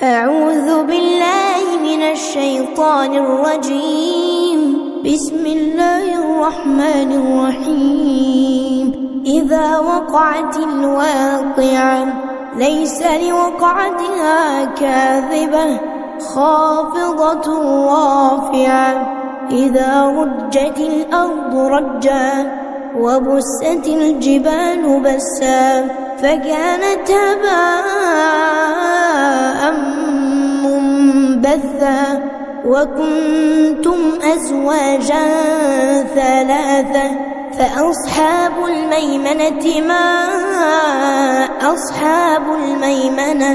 أعوذ بالله من الشيطان الرجيم. بسم الله الرحمن الرحيم. إذا وقعت الواقعة ليس لوقعتها كاذبة خافضة رافعة. إذا رجت الأرض رجا وبست الجبال بسا فكانت هباء منبثا وكنتم أزواجا ثلاثة فأصحاب الميمنة ما أصحاب الميمنة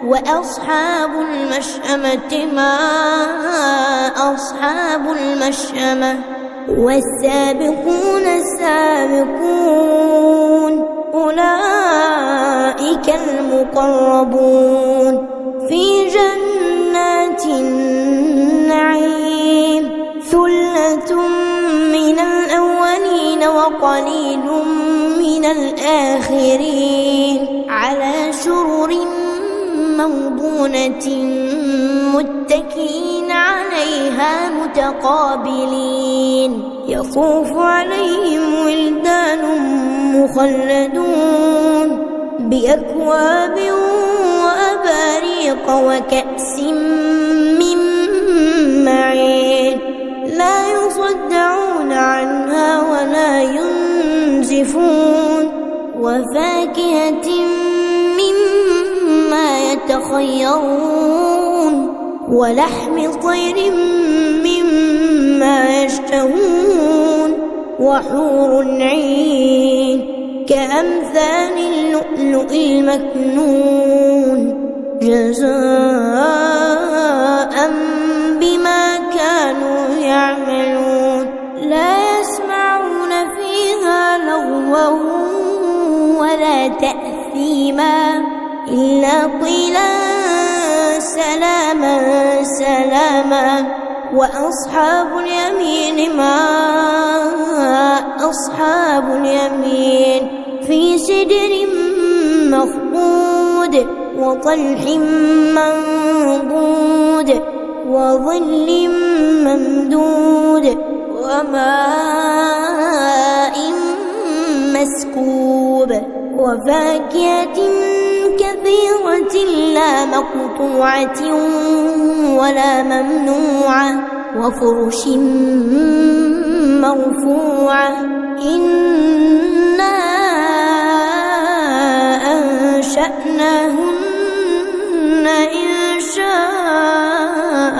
وأصحاب المشأمة ما أصحاب المشأمة والسابقون السابقون أولئك المقربون في جنات النعيم. ثلة من الأولين وقليل من الآخرين على سرر موضونة متكئين عليها متقابلين. يطوف عليهم ولدان مخلدون بأكواب وأباريق وكأس من معين لا يصدعون عنها ولا ينزفون وفاكهة مما يتخيرون ولحم طير مما يشتهون وحور عين كأمثال اللؤلؤ المكنون جزاء بما كانوا يعملون. لا يسمعون فيها لغوا ولا تأثيما إلا قيلا سلاما سلاما. وأصحاب اليمين ما أصحاب اليمين في سدر مخضود وطلح منضود وظل ممدود وماء مسكوب وفاكهة كثيرة لا مقطوعة ولا ممنوعة وفرش مرفوعة. إنا أنشأناهن إنشاء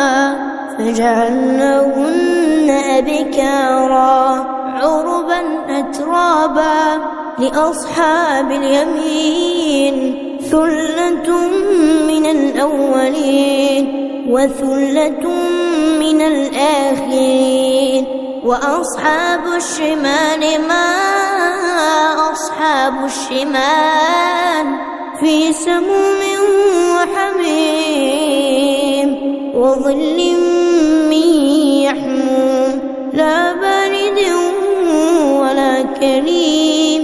فجعلناهن أبكارا عربا أترابا لأصحاب اليمين. ثلة من الأولين وثلة من الآخرين وأصحاب الشمال ما أصحاب الشمال في سموم وحميم وظل من يحموم لا بارد ولا كريم.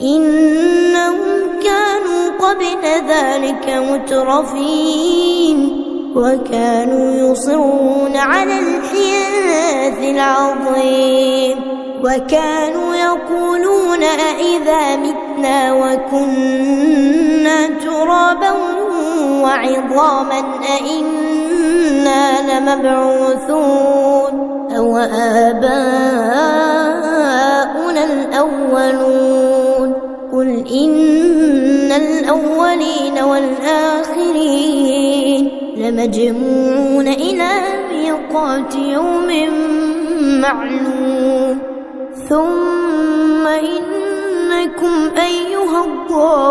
إنهم كانوا قبل ذلك مترفين وكانوا يصرون على الحنث العظيم وكانوا يقولون أإذا متنا وكنا ترابا وعظاما أإنا لمبعوثون أو آباؤنا الأولون. قل إن الأولين والآخرين لمجموعون إلى ميقات يوم معلوم. ثم إنكم أيها الضالون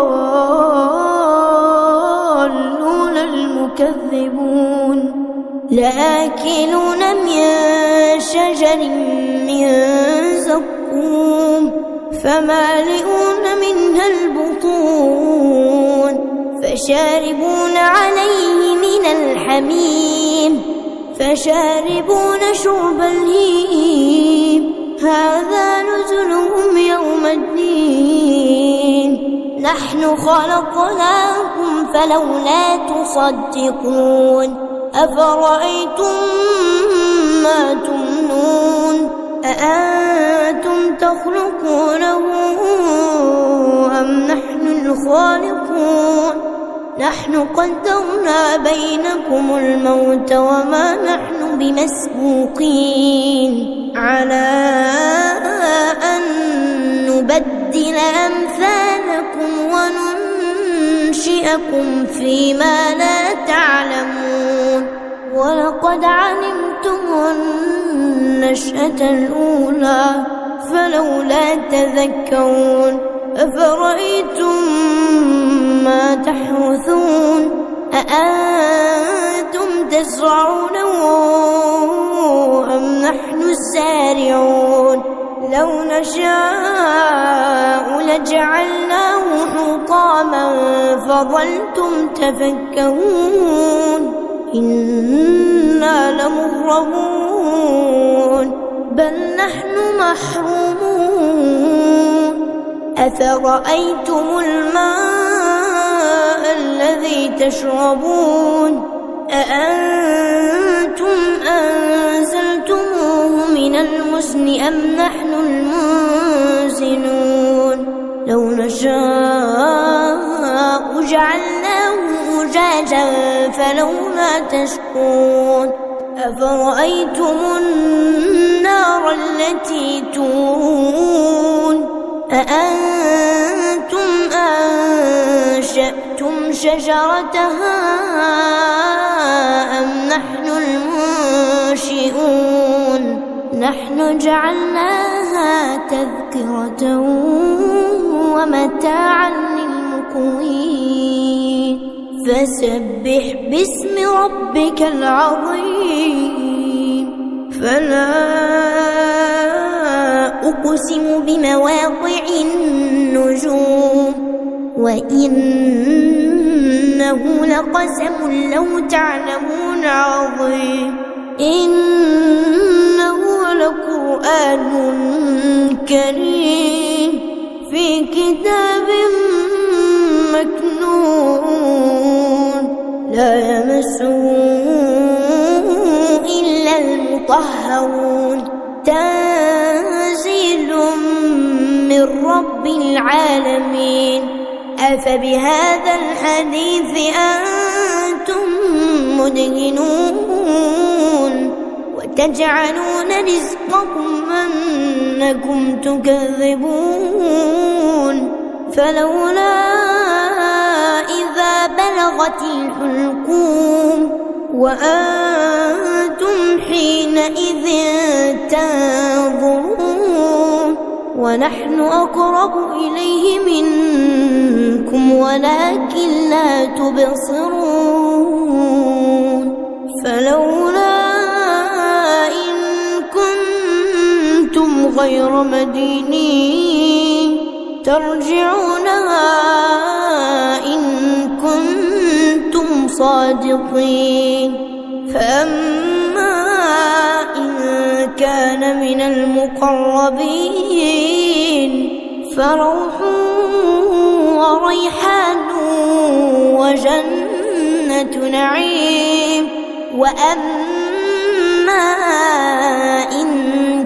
المكذبون لآكلون من شجر من زقوم فمالئون منها البطون فشاربون عليه من الحميم فشاربون شرب الهيم هذا نزلهم يوم الدين. نحن خلقناكم فلولا تصدقون أفرأيتم ما تمنون أأنتم تخلقونه أم نحن الخالقون نحن قدرنا بينكم الموت وما نحن بمسبوقين على أن نبدل أمثالكم وننشئكم فيما لا تعلمون ولقد علمتم النشأة الأولى فلولا تذكرون أفرأيتم ما تحرثون أأنتم تزرعونه أم نحن الزارعون لو نشاء لجعلناه حطاما فظلتم تفكهون إنا لمغرمون بل نحن محرومون أفرأيتم الماء الذي تشربون أأنتم أنزلتموه من المزن أم نحن المنزلون لو نشاء جعلناه أجاجا فلولا تشكرون أفرأيتم النار التي تورون أأنتم أنشأتم شجرتها أم نحن المنشئون نحن جعلناها تذكرة ومتاعا للمقوين فسبح باسم ربك العظيم فلا أقسم بمواقع النجوم وإنه لقسم لو تعلمون عظيم إنه لقرآن كريم في كتاب مكنون لا يمسه إلا المطهرون تنزيل من رب العالمين أفبهذا الحديث أنتم مدهنون وتجعلون رزقكم أنكم تكذبون فلولا إذا بلغت الحلقوم وأنتم حينئذ تنظرون ونحن أقرب إليه منكم ولكن لا تبصرون فلولا إن كنتم غير مدينين ترجعونها إن كنتم صادقين فأما إن كان من المقربين فروح وريحان وجنة نعيم وأما إن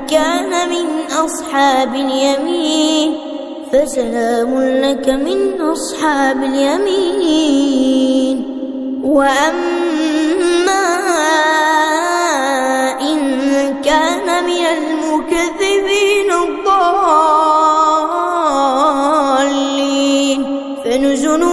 كان من أصحاب اليمين فسلام لك من أصحاب اليمين وأما إن كان من المكذبين الضالين فنزل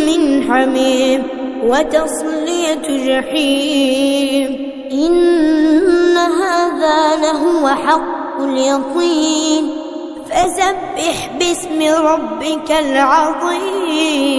من حميم وتصلية جحيم إن هذا لهو حق اليقين فسبح باسم ربك العظيم